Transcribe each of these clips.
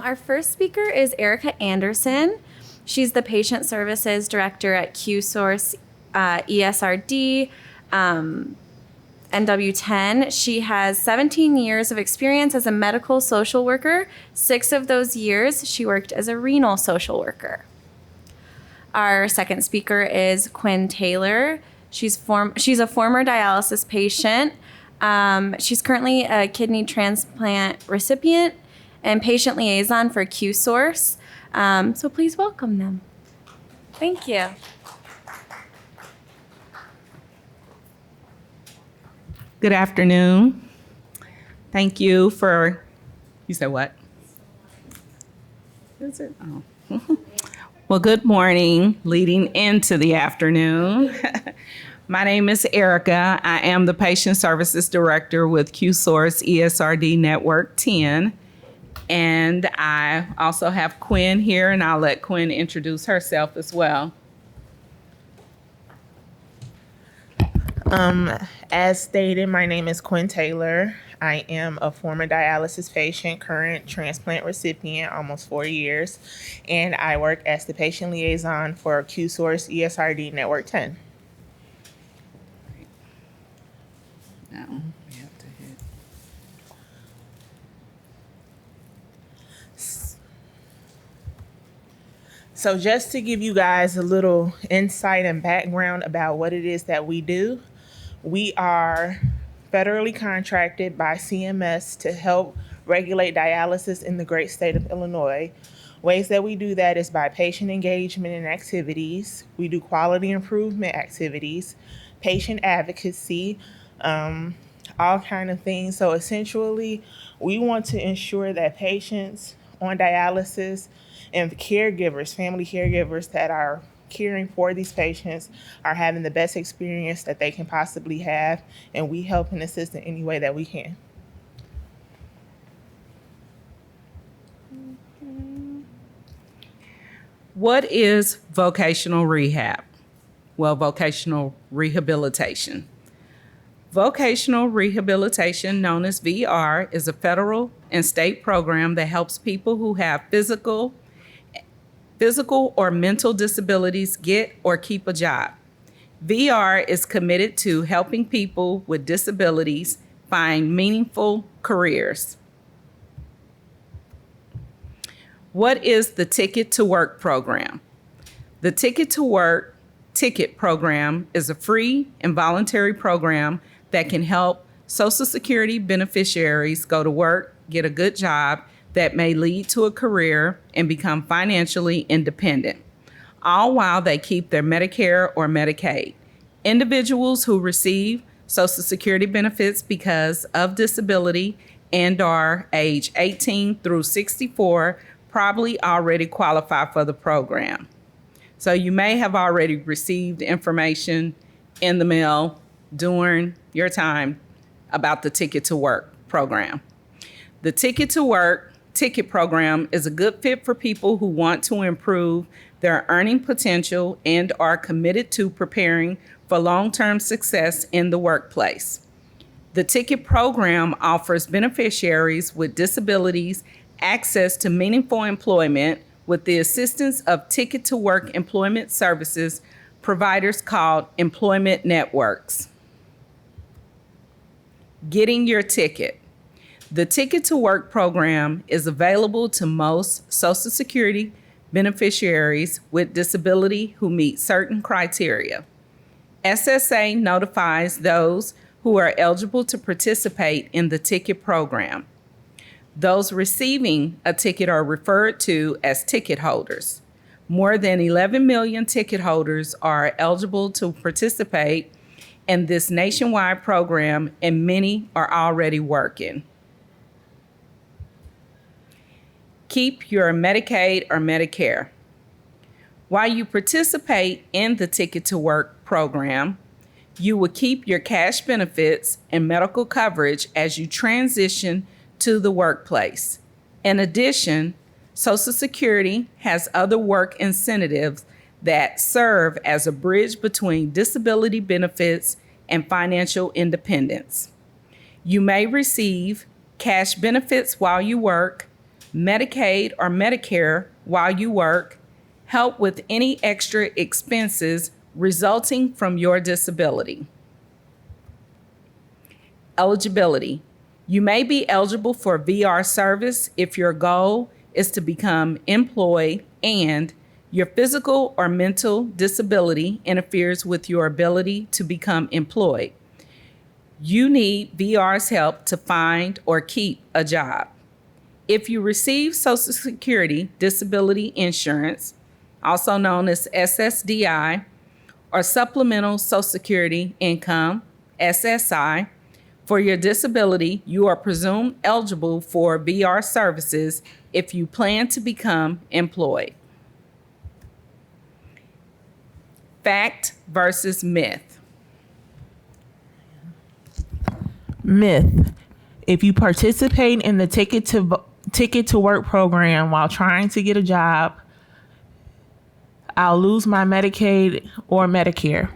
Our first speaker is Erica Anderson. She's the Patient Services Director at QSource ESRD NW10. She has 17 years of experience as a medical social worker. 6 of those years, she worked as a renal social worker. Our second speaker is Quin Taylor. She's a former dialysis patient. She's currently a kidney transplant recipient and patient liaison for QSource. So please welcome them. Thank you. Good afternoon. Thank you for, you said what? Is it? Oh. Well, good morning, leading into the afternoon. My name is Erica. I am the Patient Services Director with QSource ESRD Network 10. And I also have Quin here, and I'll let Quin introduce herself as well. As stated, my name is Quin Taylor. I am a former dialysis patient, current transplant recipient, almost 4 years, and I work as the patient liaison for QSource ESRD Network 10. Now we have to hit. So just to give you guys a little insight and background about what it is that we do, we are federally contracted by CMS to help regulate dialysis in the great state of Illinois. Ways that we do that is by patient engagement and activities. We do quality improvement activities, patient advocacy, all kind of things. So essentially, we want to ensure that patients on dialysis and caregivers, family caregivers that are caring for these patients are having the best experience that they can possibly have, and we help and assist in any way that we can. What is vocational rehab? Well, vocational rehabilitation. Vocational rehabilitation, known as VR, is a federal and state program that helps people who have physical or mental disabilities get or keep a job. VR is committed to helping people with disabilities find meaningful careers. What is the Ticket to Work program? The Ticket to Work Ticket program is a free and voluntary program that can help Social Security beneficiaries go to work, get a good job that may lead to a career and become financially independent, all while they keep their Medicare or Medicaid. Individuals who receive Social Security benefits because of disability and are age 18 through 64 probably already qualify for the program. So you may have already received information in the mail during your time about the Ticket to Work program. The Ticket to Work Ticket program is a good fit for people who want to improve their earning potential and are committed to preparing for long-term success in the workplace. The Ticket program offers beneficiaries with disabilities access to meaningful employment with the assistance of Ticket to Work employment services providers called employment networks. Getting your ticket. The Ticket to Work program is available to most Social Security beneficiaries with disability who meet certain criteria. SSA notifies those who are eligible to participate in the ticket program. Those receiving a ticket are referred to as ticket holders. More than 11 million ticket holders are eligible to participate in this nationwide program, and many are already working. Keep your Medicaid or Medicare. While you participate in the Ticket to Work program, you will keep your cash benefits and medical coverage as you transition to the workplace. In addition, Social Security has other work incentives that serve as a bridge between disability benefits and financial independence. You may receive cash benefits while you work, Medicaid or Medicare while you work, help with any extra expenses resulting from your disability. Eligibility. You may be eligible for VR service if your goal is to become employed and your physical or mental disability interferes with your ability to become employed. You need VR's help to find or keep a job. If you receive Social Security disability insurance, also known as SSDI, or supplemental Social Security income, SSI, for your disability, you are presumed eligible for VR services if you plan to become employed. Fact versus myth. Myth. If you participate in the Ticket to Work program while trying to get a job, I'll lose my Medicaid or Medicare.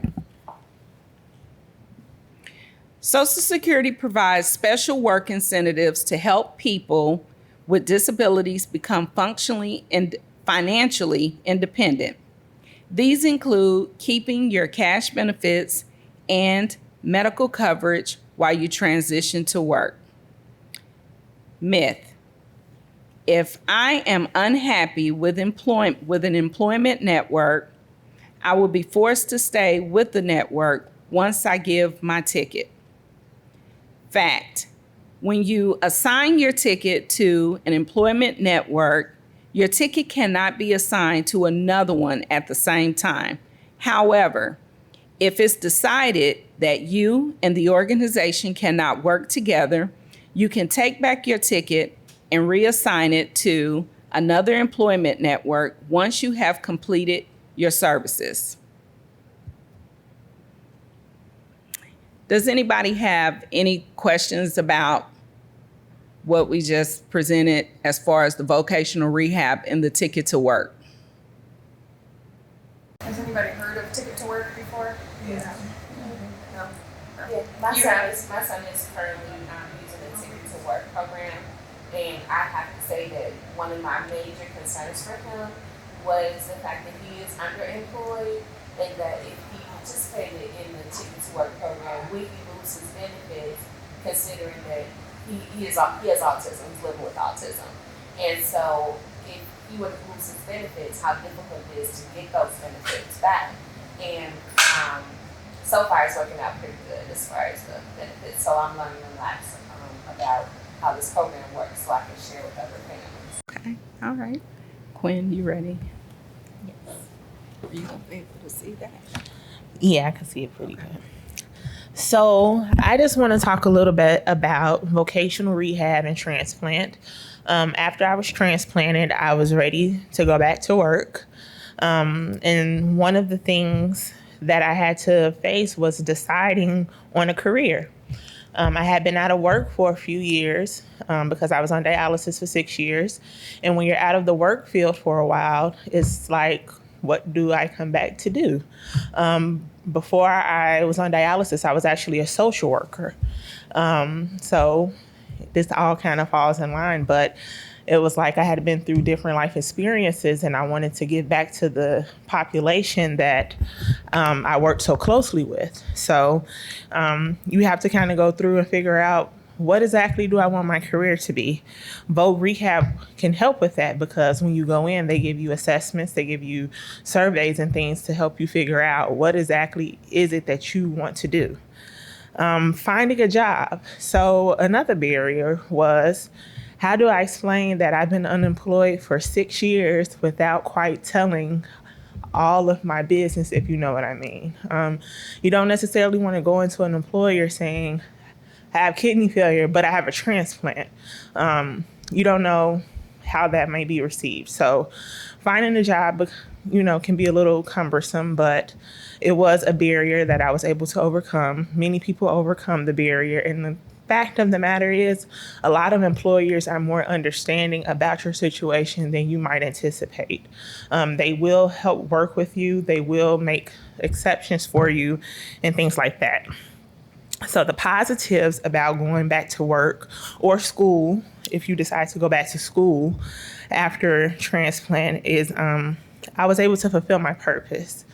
Social Security provides special work incentives to help people with disabilities become functionally and financially independent. These include keeping your cash benefits and medical coverage while you transition to work. Myth. If I am unhappy with an employment network, I will be forced to stay with the network once I give my ticket. Fact. When you assign your ticket to an employment network, your ticket cannot be assigned to another one at the same time. However, if it's decided that you and the organization cannot work together, you can take back your ticket and reassign it to another employment network once you have completed your services. Does anybody have any questions about what we just presented as far as the vocational rehab and the ticket to work? Has anybody heard of Ticket to Work before? Yeah. No? Yeah, my son is currently using the Ticket to Work program, and I have to say that one of my major concerns for him was the fact that he is underemployed, and that if he participated in the Ticket to Work program, would he lose his benefits, considering that he has autism, he's living with autism, and so if he were to lose his benefits, how difficult it is to get those benefits back. And so far it's working out pretty good as far as the benefits. So I'm learning a lot about how this program works so I can share with other families. Okay, all right. Quinn, you ready? Yes. Are you gonna be able to see that? Yeah, I can see it pretty good. So I just want to talk a little bit about vocational rehab and transplant. After I was transplanted, I was ready to go back to work. And one of the things that I had to face was deciding on a career. I had been out of work for a few years because I was on dialysis for 6 years. And when you're out of the work field for a while, it's like, what do I come back to do? Before I was on dialysis, I was actually a social worker. So this all kind of falls in line, but it was like I had been through different life experiences, and I wanted to give back to the population that I worked so closely with. So you have to kind of go through and figure out, what exactly do I want my career to be? Voc Rehab can help with that, because when you go in, they give you assessments, they give you surveys and things to help you figure out what exactly is it that you want to do. Finding a job. So another barrier was, how do I explain that I've been unemployed for 6 years without quite telling all of my business, if you know what I mean? You don't necessarily want to go into an employer saying, I have kidney failure, but I have a transplant. You don't know how that may be received. So finding a job, can be a little cumbersome, but it was a barrier that I was able to overcome. Many people overcome the barrier. And the fact of the matter is, a lot of employers are more understanding about your situation than you might anticipate. They will help work with you. They will make exceptions for you and things like that. So the positives about going back to work or school, if you decide to go back to school after transplant, is I was able to fulfill my purpose.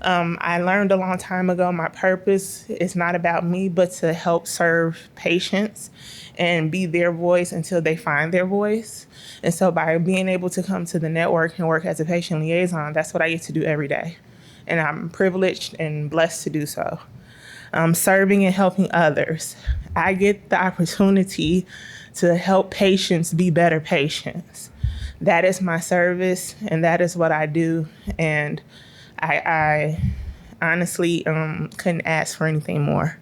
I learned a long time ago my purpose is not about me, but to help serve patients and be their voice until they find their voice. And so by being able to come to the network and work as a patient liaison, that's what I get to do every day. And I'm privileged and blessed to do so. Serving and helping others. I get the opportunity to help patients be better patients. That is my service, and that is what I do. And I honestly couldn't ask for anything more.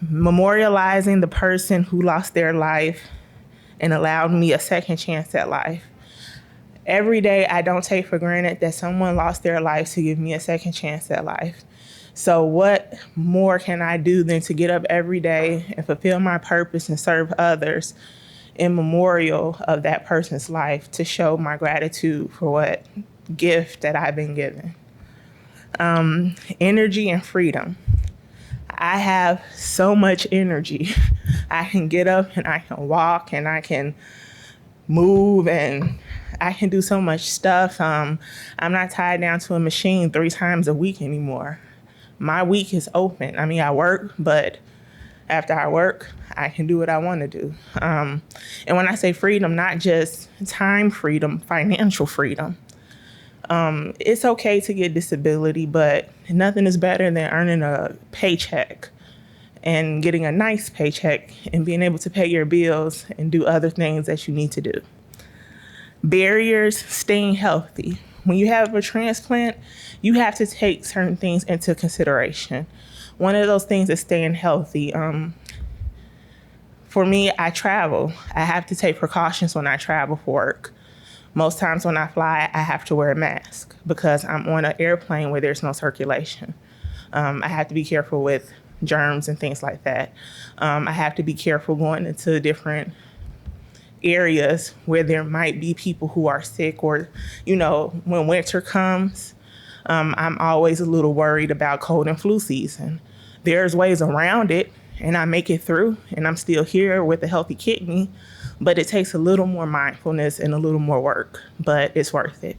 Memorializing the person who lost their life and allowed me a second chance at life. Every day, I don't take for granted that someone lost their life to give me a second chance at life. So what more can I do than to get up every day and fulfill my purpose and serve others in memorial of that person's life, to show my gratitude for what gift that I've been given. Energy and freedom. I have so much energy. I can get up and I can walk and I can move and I can do so much stuff. I'm not tied down to a machine 3 times a week anymore. My week is open. I mean, I work, but after I work, I can do what I want to do. And when I say freedom, not just time freedom, financial freedom. It's okay to get disability, but nothing is better than earning a paycheck and getting a nice paycheck and being able to pay your bills and do other things that you need to do. Barriers, staying healthy. When you have a transplant, you have to take certain things into consideration. One of those things is staying healthy. For me, I travel. I have to take precautions when I travel for work. Most times when I fly, I have to wear a mask because I'm on an airplane where there's no circulation. I have to be careful with germs and things like that. I have to be careful going into different areas where there might be people who are sick, or, when winter comes, I'm always a little worried about cold and flu season. There's ways around it, and I make it through, and I'm still here with a healthy kidney. But it takes a little more mindfulness and a little more work, but it's worth it.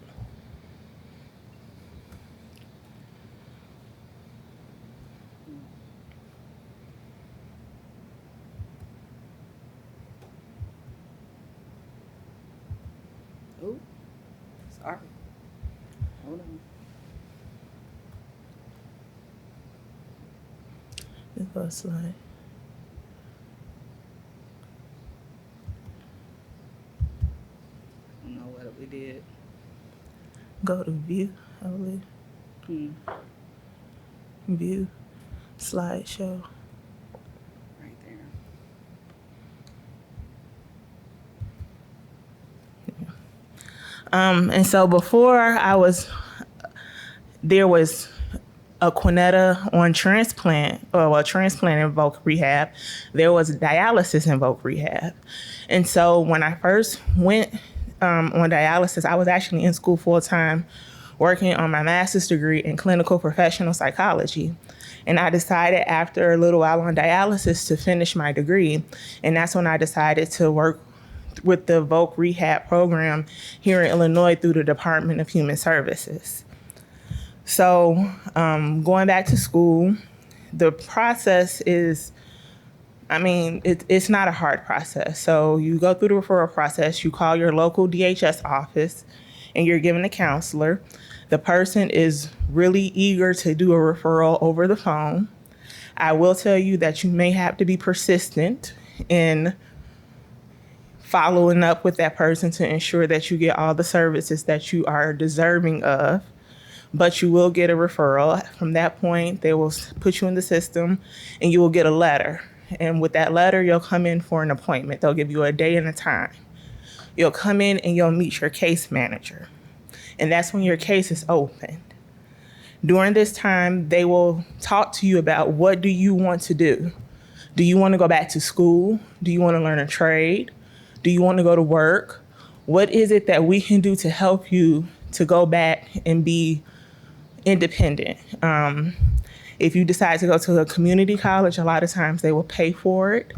Oh, sorry. Hold on. It was like, I don't know what we did. go to view, I believe. View, slideshow. Right there. And so before there was a Quinetta on transplant, transplant in Voc Rehab. There was dialysis in Voc Rehab. And so when I first went on dialysis, I was actually in school full time working on my master's degree in clinical professional psychology. And I decided after a little while on dialysis to finish my degree. And that's when I decided to work with the Voc Rehab program here in Illinois through the Department of Human Services. So going back to school, the process is, it's not a hard process. So you go through the referral process, you call your local DHS office, and you're given a counselor. The person is really eager to do a referral over the phone. I will tell you that you may have to be persistent in following up with that person to ensure that you get all the services that you are deserving of. But you will get a referral. From that point, they will put you in the system and you will get a letter. And with that letter, you'll come in for an appointment. They'll give you a day and a time. You'll come in and you'll meet your case manager. And that's when your case is opened. During this time, they will talk to you about what do you want to do? Do you want to go back to school? Do you want to learn a trade? Do you want to go to work? What is it that we can do to help you to go back and be independent? If you decide to go to a community college, a lot of times they will pay for it.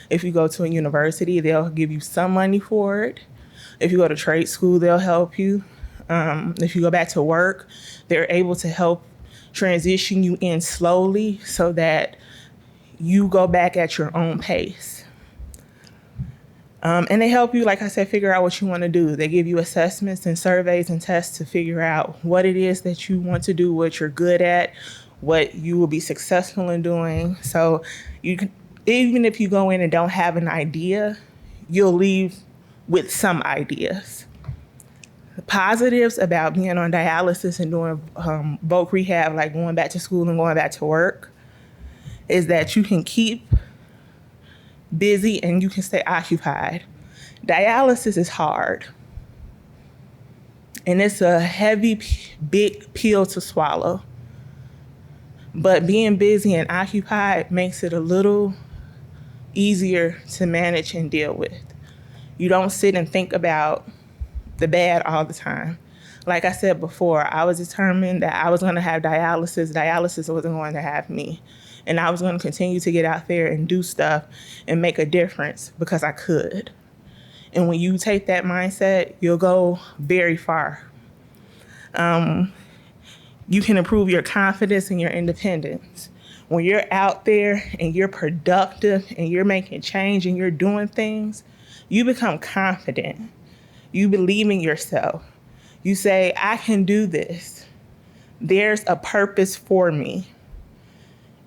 If you go to a university, they'll give you some money for it. If you go to trade school, they'll help you. If you go back to work, they're able to help transition you in slowly so that you go back at your own pace. And they help you, like I said, figure out what you want to do. They give you assessments and surveys and tests to figure out what it is that you want to do, what you're good at, what you will be successful in doing. So you can, even if you go in and don't have an idea, you'll leave with some ideas. The positives about being on dialysis and doing voc rehab, like going back to school and going back to work, is that you can keep busy and you can stay occupied. Dialysis is hard. And it's a heavy, big pill to swallow. But being busy and occupied makes it a little easier to manage and deal with. You don't sit and think about the bad all the time. Like I said before, I was determined that I was going to have dialysis. Dialysis wasn't going to have me. And I was going to continue to get out there and do stuff and make a difference because I could. And when you take that mindset, you'll go very far. You can improve your confidence and your independence. When you're out there and you're productive and you're making change and you're doing things, you become confident. You believe in yourself. You say, I can do this. There's a purpose for me.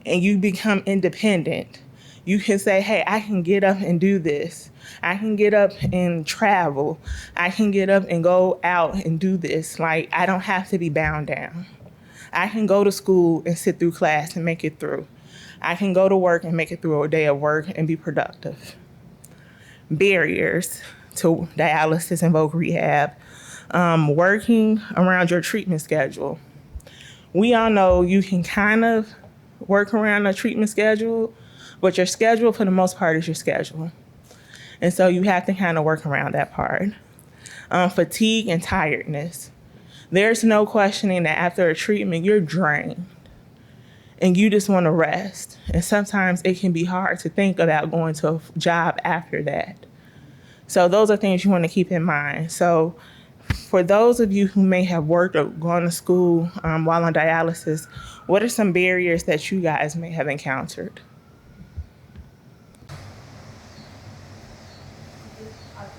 And you become independent. You can say, hey, I can get up and do this. I can get up and travel. I can get up and go out and do this. Like, I don't have to be bound down. I can go to school and sit through class and make it through. I can go to work and make it through a day of work and be productive. Barriers to dialysis and voc rehab. Working around your treatment schedule. We all know you can kind of work around a treatment schedule, but your schedule for the most part is your schedule. And so you have to kind of work around that part. Fatigue and tiredness. There's no questioning that after a treatment, you're drained and you just want to rest. And sometimes it can be hard to think about going to a job after that. So those are things you want to keep in mind. So for those of you who may have worked or gone to school while on dialysis, what are some barriers that you guys may have encountered?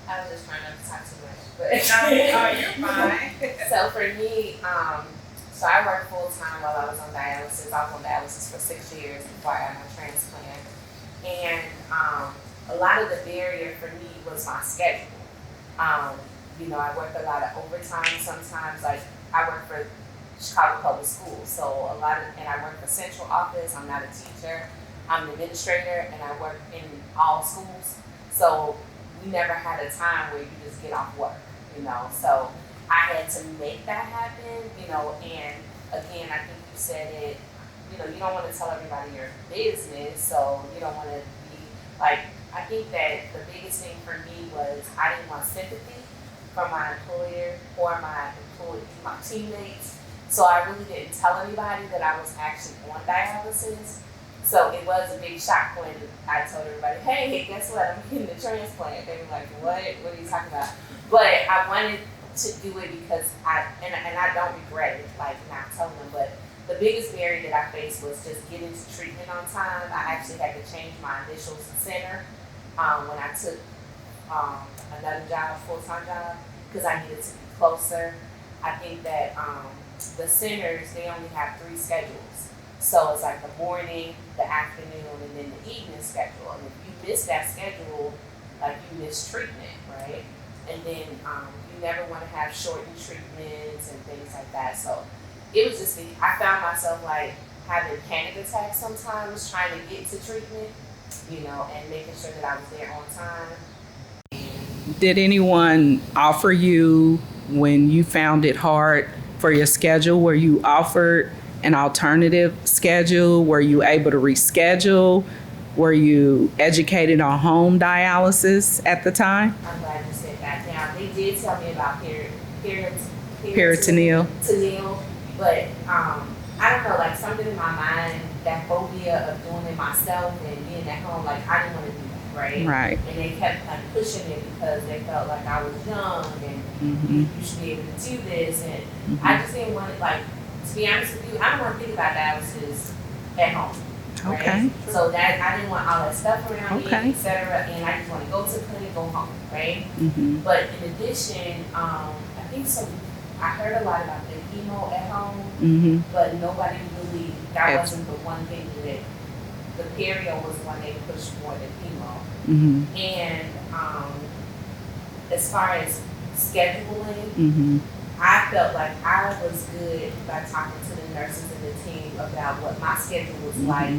I was just trying not to talk too much, but you're fine. So for me, so I worked full time while I was on dialysis. I was on dialysis for 6 years before I got my transplant, and a lot of the barrier for me was my schedule. You know, I worked a lot of overtime sometimes. Like I work for Chicago Public Schools, so and I work for central office. I'm not a teacher. I'm an administrator, and I work in all schools. So we never had a time where you just get off work, you know. So I had to make that happen, you know. And again, I think you said it. You know, you don't want to tell everybody your business, so you don't want to be like. I think that the biggest thing for me was I didn't want sympathy from my employer or my teammates. So I really didn't tell anybody that I was actually on dialysis. So it was a big shock when I told everybody, hey, guess what? I'm getting a transplant. They were like, what? What are you talking about? But I wanted to do it because I don't regret it, like not telling them. But the biggest barrier that I faced was just getting to treatment on time. I actually had to change my initial center when I took another job, full-time job, because I needed to be closer. I think that the centers, they only have 3 schedules. So it's like the morning, the afternoon, and then the evening schedule. And if you miss that schedule, like you miss treatment, right? And then you never want to have shortened treatments and things like that. So it was just, I found myself like having panic attacks sometimes trying to get to treatment, you know, and making sure that I was there on time. Did anyone offer you, when you found it hard for your schedule, were you offered an alternative schedule? Were you able to reschedule? Were you educated on home dialysis at the time? I'm glad you said that. Now, they did tell me about peritoneal, Peritoneal. but I don't know, like something in my mind, that phobia of doing it myself and being at home, like I didn't want to do that, right? Right. And they kept like pushing me because they felt like I was young and Mm-hmm. you should be able to do this. And I just didn't want it, like, to be honest with you, I don't want to think about dialysis at home. Right? Okay. So that I didn't want all that stuff around Okay. me, etc. And I just want to go to the clinic, go home, right? Mm-hmm. But in addition, I think I heard a lot about the chemo at home, Mm-hmm. but nobody really, that Yes. wasn't the one thing that the perio was the one they pushed more than chemo. Mm-hmm. And as far as scheduling, Mm-hmm. I felt like I was good by talking to the nurses and the team about what my schedule was like,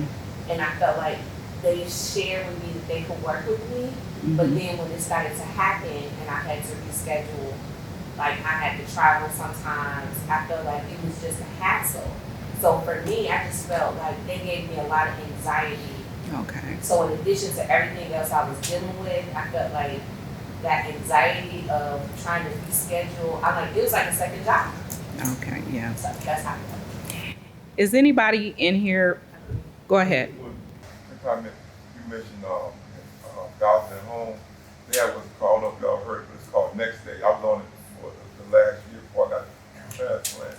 and I felt like they shared with me that they could work with me. But then when it started to happen and I had to reschedule, like I had to travel sometimes, I felt like it was just a hassle. So for me, I just felt like they gave me a lot of anxiety. Okay. So in addition to everything else I was dealing with, I felt like that anxiety of trying to reschedule, it was like a second job. Okay. Yeah. So that's how I felt. Is anybody in here? Go ahead. You mentioned dialysis at home. They have what's called, I don't know if y'all heard it, but it's called Next Day. I was on it for the last year before I got the transplant.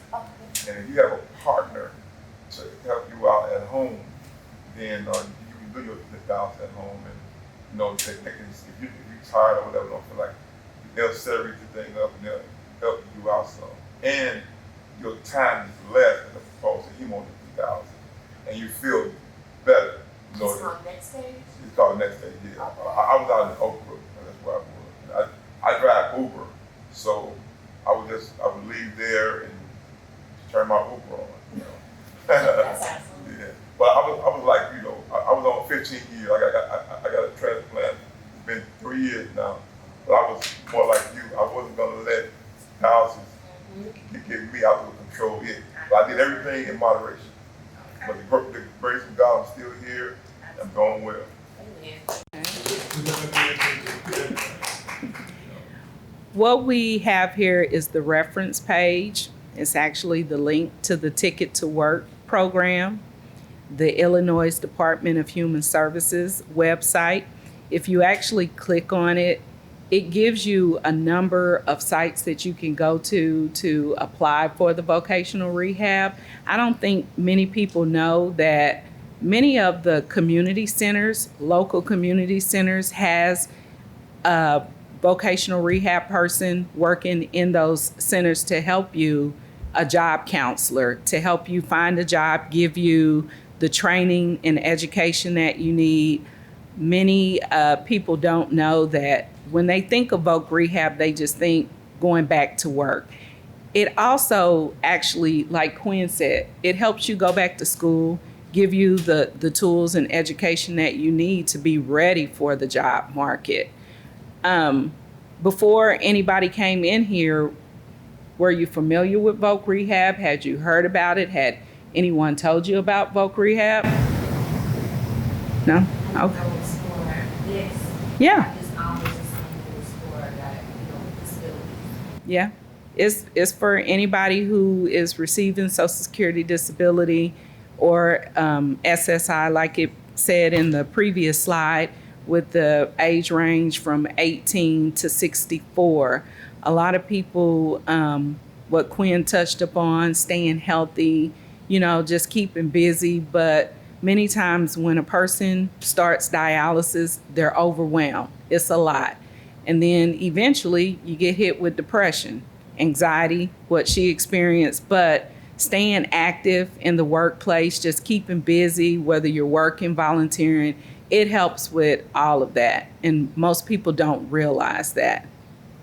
And if you have a partner to help you out at home, then you can do your dialysis at home, and if you're tired or whatever, don't feel like, they'll separate the thing up and they'll help you out some. And your time is less as opposed to hemodialysis, and you feel better. It's called Next Stage? It's called Next Day, yeah. I was out in Oak Brook, that's where I was. I drive Uber, so I would leave there and turn my Uber on, That's awesome. Yeah, but I was like, I was on 15 years. I got a transplant. It's been 3 years now, but I was more like you. I wasn't gonna let dialysis get me. I was gonna control it. But I did everything in moderation. But the grace of God, I'm still here. I'm going well. Amen. What we have here is the reference page. It's actually the link to the Ticket to Work program, the Illinois Department of Human Services website. If you actually click on it, it gives you a number of sites that you can go to apply for the vocational rehab. I don't think many people know that many of the community centers, local community centers, has a vocational rehab person working in those centers to help you, a job counselor, to help you find a job, give you the training and education that you need. Many people don't know that when they think of voc rehab, they just think going back to work. It also actually, like Quin said, it helps you go back to school, give you the tools and education that you need to be ready for the job market. Before anybody came in here, were you familiar with voc rehab? Had you heard about it? Had anyone told you about voc rehab? No? Okay. Yeah. Yeah. It's for anybody who is receiving Social Security disability or SSI, like it said in the previous slide, with the age range from 18 to 64. A lot of people, what Quin touched upon, staying healthy, just keeping busy. But many times when a person starts dialysis, they're overwhelmed. It's a lot. And then eventually you get hit with depression, anxiety, what she experienced. But staying active in the workplace, just keeping busy, whether you're working, volunteering, it helps with all of that. And most people don't realize that.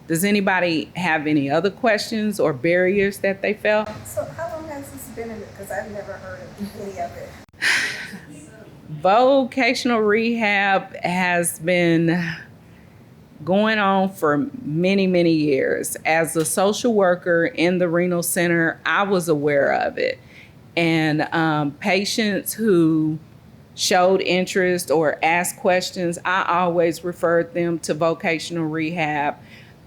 Does anybody have any other questions or barriers that they felt? So how long has this been in it? Because I've never heard of any of it. Vocational rehab has been going on for many, many years. As a social worker in the Renal Center, I was aware of it. And patients who showed interest or asked questions, I always referred them to vocational rehab.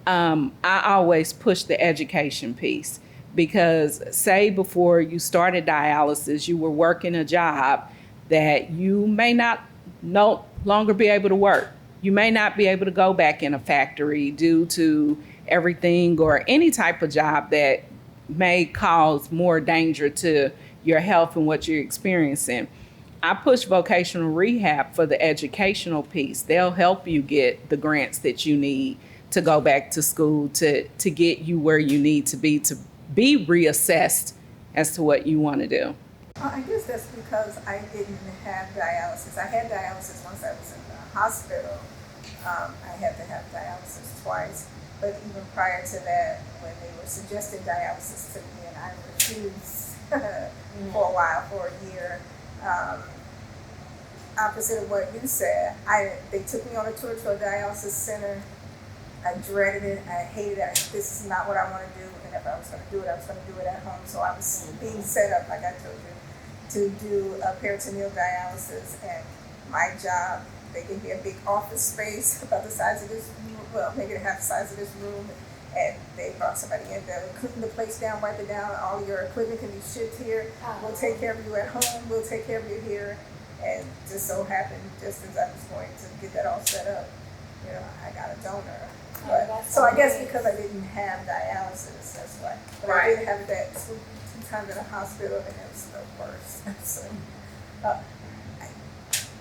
I always push the education piece Because say before you started dialysis, you were working a job that you may not no longer be able to work. You may not be able to go back in a factory due to everything or any type of job that may cause more danger to your health and what you're experiencing. I push vocational rehab for the educational piece. They'll help you get the grants that you need to go back to school to get you where you need to be reassessed as to what you want to do. I guess that's because I didn't have dialysis. I had dialysis once I was in the hospital. I had to have dialysis twice. But even prior to that, when they were suggesting dialysis to me and I refused for a while, for a year, opposite of what you said, they took me on a tour to a dialysis center. I dreaded it. I hated it. This is not what I want to do. And if I was going to do it, I was going to do it at home. So I was being set up, like I told you, to do a peritoneal dialysis. And my job, they gave me a big office space about the size of this room, well, maybe half the size of this room. And they brought somebody in to clean the place down, wipe it down. All your equipment can be shipped here. We'll take care of you at home. We'll take care of you here. And just so happened, just as I was going to get that all set up, I got a donor. But, so I guess because I didn't have dialysis, that's why. But I did have that two times in a hospital, and it was the worst. So,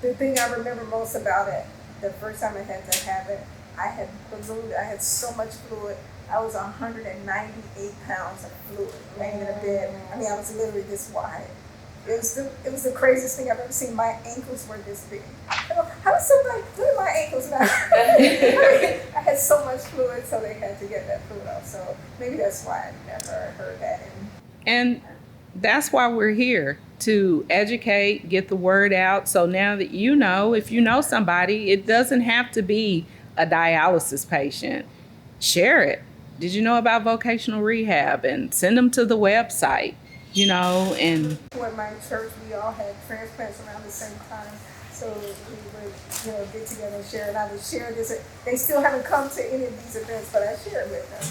the thing I remember most about it, the first time I had to have it, I had ballooned. I had so much fluid. I was 198 pounds of fluid laying in a bed. I mean, I was literally this wide. It was the craziest thing I've ever seen. My ankles were this big. How does somebody, look at my ankles now? I had so much fluid, so they had to get that fluid off. So maybe that's why I never heard that. And that's why we're here, to educate, get the word out. So now that you know, if you know somebody, it doesn't have to be a dialysis patient. Share it. Did you know about vocational rehab? And send them to the website. And with my church, we all had transplants around the same time. So we would, get together and share. And I would share this. They still haven't come to any of these events, but I share it with them.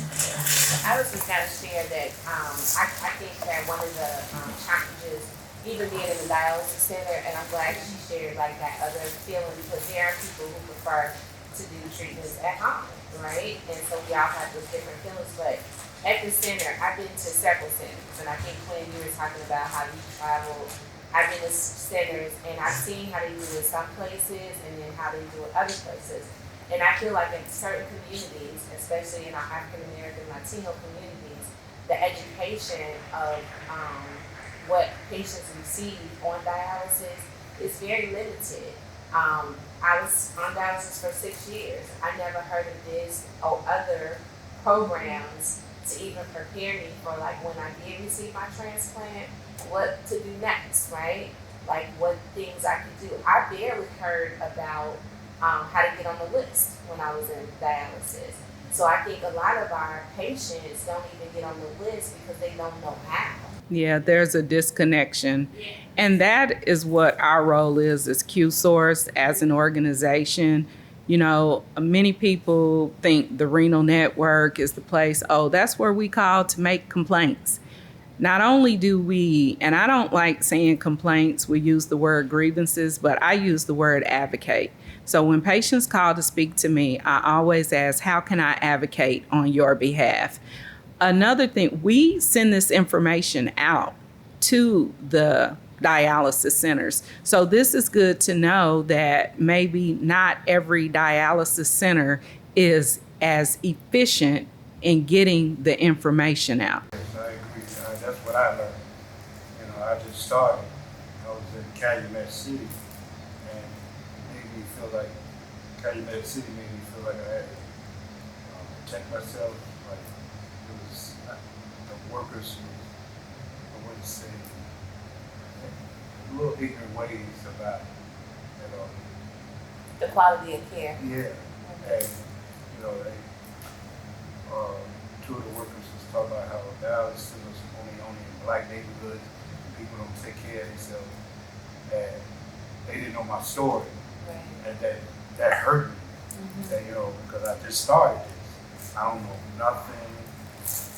I was just going to share that I think that one of the challenges, even being in the dialysis center, and I'm glad she shared like that other feeling, because there are people who prefer to do treatments at home, right? And so we all have those different feelings, but at the center, I've been to several centers, and I think Quin, you were talking about how you traveled. I've been to centers, and I've seen how they do it in some places, and then how they do it other places. And I feel like in certain communities, especially in our African American, Latino communities, the education of what patients receive on dialysis is very limited. I was on dialysis for 6 years. I never heard of this or other programs to even prepare me for, like, when I did receive my transplant, what to do next, right? Like what things I could do. I barely heard about how to get on the list when I was in dialysis. So I think a lot of our patients don't even get on the list because they don't know how. yeah, there's a disconnection. And that is what our role is as QSource, as an organization. Many people think the Renal Network is the place, that's where we call to make complaints. Not only do we, and I don't like saying complaints, we use the word grievances, but I use the word advocate. So when patients call to speak to me, I always ask, how can I advocate on your behalf? Another thing, we send this information out to the dialysis centers. So this is good to know that maybe not every dialysis center is as efficient in getting the information out. Yes, I agree. That's what I learned. I just started. I was in Calumet City, and it made me feel like Calumet City made me feel like I had to protect myself. Like it was the workers, I wouldn't say, little ignorant ways about The quality of care. yeah, and they two of the workers was talking about how dialysis centers only in black neighborhoods, people don't take care of themselves, and they didn't know my story, Right. and that hurt me. That, because I just started this, I don't know nothing,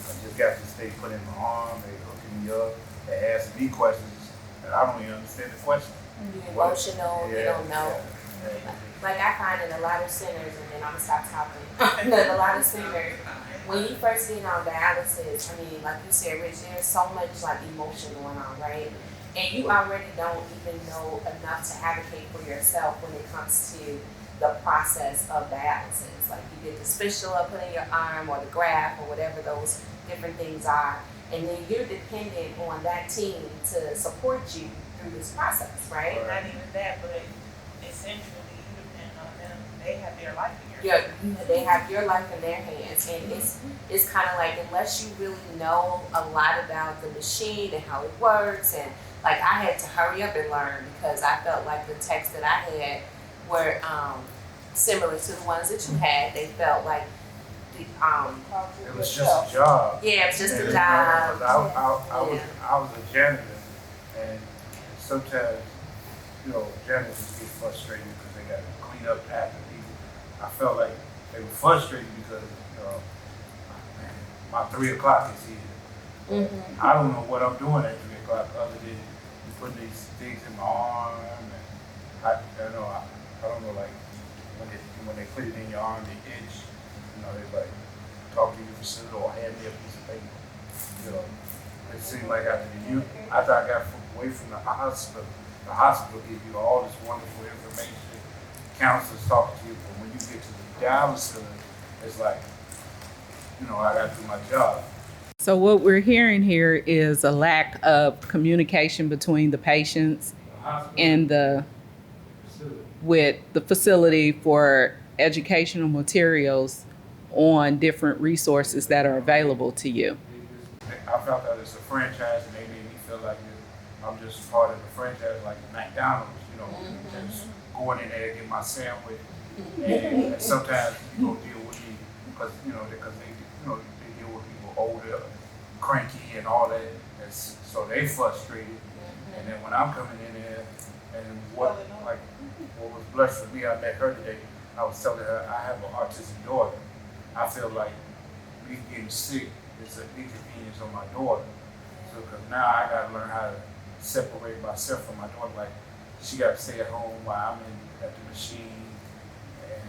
I just got this thing put in my arm, they hooking me up, they asking me questions, and I don't even understand the question. You're emotional, you don't know. Yeah. Like I find in a lot of centers, and then I'm gonna stop talking. But a lot of centers, when you first get on dialysis, I mean, like you said, Rich, there's so much like emotion going on, right? And you already don't even know enough to advocate for yourself when it comes to the process of dialysis. Like you get this fistula put in your arm or the graft or whatever those different things are. And then you're dependent on that team to support you through this process, right? Not even that, but essentially you depend on them. They have their life in your hands. Yeah, they have your life in their hands, and it's kind of like unless you really know a lot about the machine and how it works, and like I had to hurry up and learn because I felt like the techs that I had were similar to the ones that you had. They felt like the It was just a job. yeah, it was just a Yeah, job. I was a janitor, and sometimes, janitors get frustrated because they got to clean up after people. I felt like they were frustrated because, man, my 3 o'clock is here. I don't know what I'm doing at 3 o'clock other than putting these things in my arm, and I don't know, like when they put it in your arm, they itch. They like talk to you for sure or hand me a piece of paper. It seemed like after I got away from the hospital gives you all this wonderful information, counselors talking to you, but when you get to the dialysis, it's like, I got to do my job. So what we're hearing here is a lack of communication between the patients and with the facility for educational materials on different resources that are available to you. I felt that it's a franchise, and they made me feel like I'm just part of the franchise, like McDonald's, just going in there and get my sandwich. And sometimes people deal with me because they deal with people older, cranky, and all that. And so they frustrated. And then when I'm coming in there, and what was blessed for me, I met her today. I was telling her I have an autistic daughter. I feel like me getting sick is an inconvenience on my daughter. So, because now I got to learn how to separate myself from my daughter. Like, she got to stay at home while I'm at the machine, and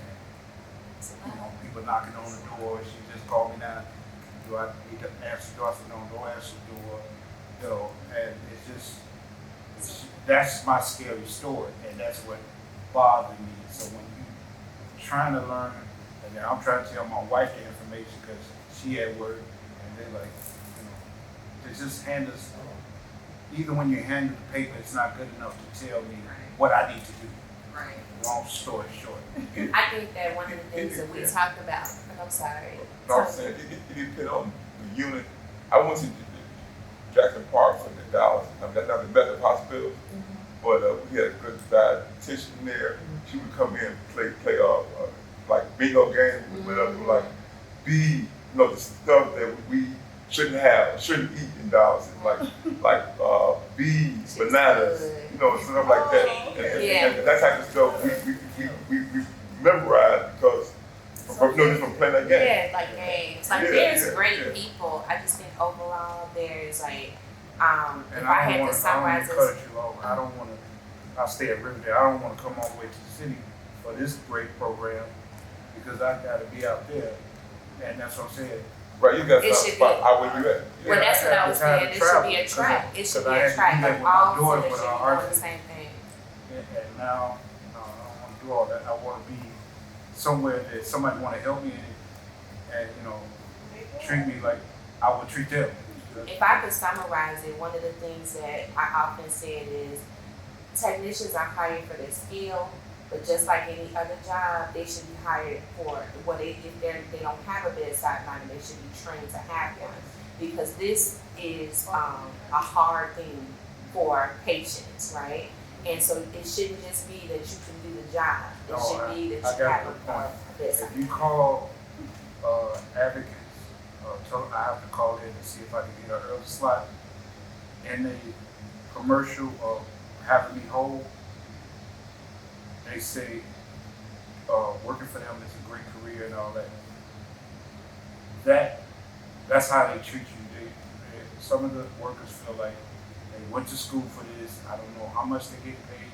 people knocking on the door. She just called me now. Do I need to answer the door? I said, no, don't answer the door. And that's my scary story, and that's what bothered me. So when you're trying to learn, and then I'm trying to tell my wife the information because she at work, and they're like, they just hand us, even when you hand the paper, it's not good enough to tell me what I need to do. Right. Long story short. I think that one of the things that we talked about, and I'm sorry. No, I'm saying it depends on the unit. I went to Jackson Park for the Dallas. That's not the best hospital, but we had a good dietitian there. She would come in and play like bingo games with us, like the stuff that we shouldn't eat in Dallas, like bees, bananas, stuff like that. And that type of stuff we memorized because from playing that game. Yeah, like games. Like there's great people. I just think overall there's like if I had to summarize this. Cut you off. I don't want to. I stay at Riverdale. I don't want to come all the way to the city for this great program because I got to be out there, and that's what I'm saying. Right, you got to spot out where you at. Well, that's what I was saying. It should be a track. It should be a track. Like all cities should be doing the same thing. And now, I don't want to do all that. I want to be somewhere that somebody want to help me and treat me like I would treat them. If I could summarize it, one of the things that I often said is technicians are hired for their skill, but just like any other job, they should be hired for if they don't have a bedside manner, they should be trained to have one. Because this is a hard thing for patients, right? And so it shouldn't just be that you can do the job. It should be that you have a bedside. If you call advocates, I have to call in to see if I can get an early slot in the commercial of having me whole. They say working for them is a great career and all that. That that's how they treat you. Some of the workers feel like they went to school for this. I don't know how much they get paid.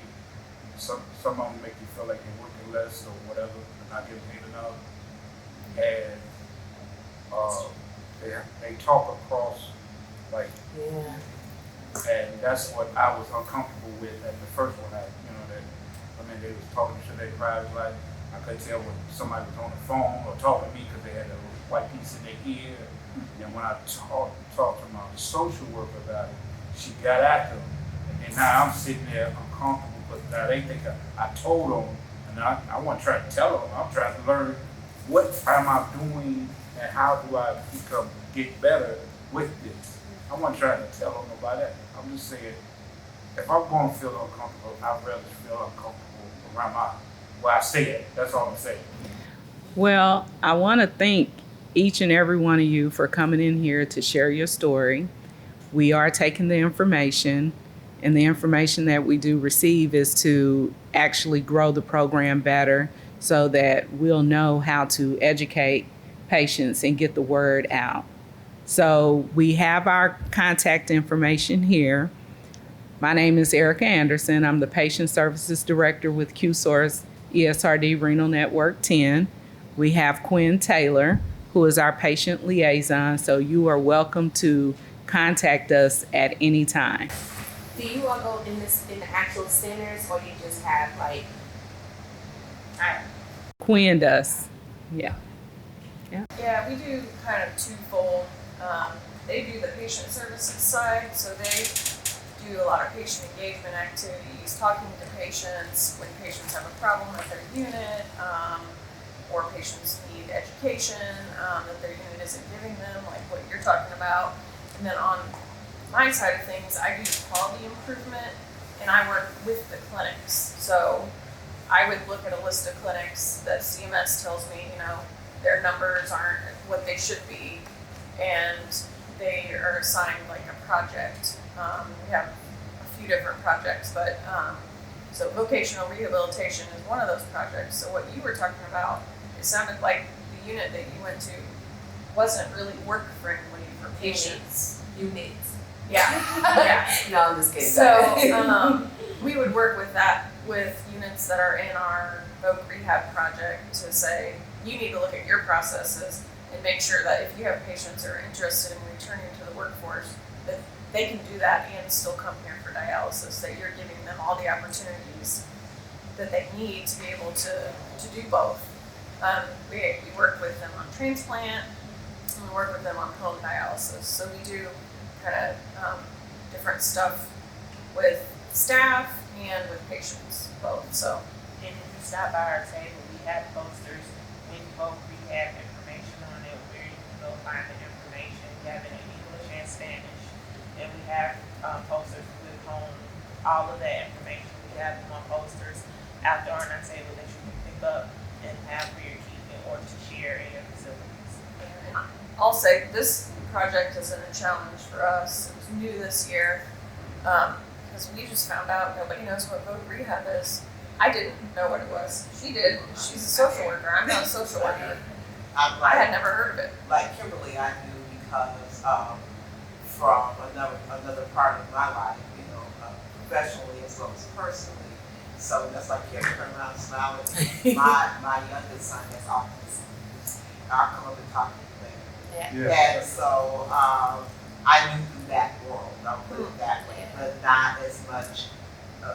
Some of them make you feel like they're working less or whatever, they're not getting paid enough. And they talk across like, Yeah. and that's what I was uncomfortable with at the first one. They was talking to their private life. I could tell when somebody was on the phone or talking to me because they had a white piece in their ear. And when I talked to my social worker about it, she got after them. And then now I'm sitting there uncomfortable, but now they think I told them, and I want to try to tell them. I'm trying to learn what am I doing and how do I get better with this. I want to try to tell them about that. I'm just saying, if I'm going to feel uncomfortable, I'd rather feel uncomfortable around where I stay at. That's all I'm saying. Well, I want to thank each and every one of you for coming in here to share your story. We are taking the information, and the information that we do receive is to actually grow the program better so that we'll know how to educate patients and get the word out. So we have our contact information here. My name is Erica Anderson. I'm the Patient Services Director with QSource ESRD Renal Network 10. We have Quin Taylor, who is our patient liaison, so you are welcome to contact us at any time. Do you all go in the actual centers, or you just have like? Quin does. Yeah. Yeah, we do kind of twofold. They do the patient services side, so they do a lot of patient engagement activities, talking to patients when patients have a problem with their unit, or patients need education that their unit isn't giving them, like what you're talking about. And then on my side of things, I do quality improvement, and I work with the clinics. So I would look at a list of clinics that CMS tells me, their numbers aren't what they should be, and they are assigned like a project. We have a few different projects, but so vocational rehabilitation is one of those projects. So what you were talking about, it sounded like the unit that you went to wasn't really work friendly for patients. Units. Yeah. No, I'm just kidding. So we would work with units that are in our Voc Rehab project to say, you need to look at your processes and make sure that if you have patients who are interested in returning to the workforce, that they can do that and still come here for dialysis, that you're giving them all the opportunities that they need to be able to do both. We work with them on transplant, and we work with them on home dialysis. So we do kind of different stuff with staff and with patients, both. So, And if you stop by our table, we have posters with both rehab information on it, where you can go find the information. We have it in English and Spanish. And we have posters with home, all of that information. We have them on posters out there on our table that you can pick up and have for your keeping or to share in your facilities. I'll say this project isn't a challenge for us. It was new this year because we just found out nobody knows what Voc Rehab is. I didn't know what it was. She did. She's a social worker. I'm not a social worker. I had never heard of it. Like Kimberly, I knew because from another part of my life, professionally as well as personally. So that's like Kimberly turn around and smile at me. My youngest son has autism. I'll come up and talk to him later. Yeah. And so I knew through that world, I'll put it that way, but not as much.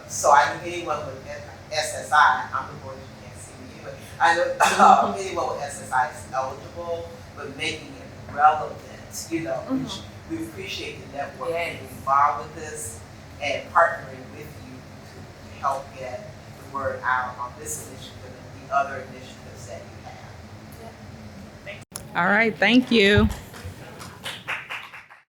So I knew anyone with SSI, I'm the one you can't see me, but I know anyone with SSI is eligible, but making it relevant, which we appreciate the network being involved with this and partnering with you to help get the word out on this initiative and the other initiatives that you have. All right, thank you.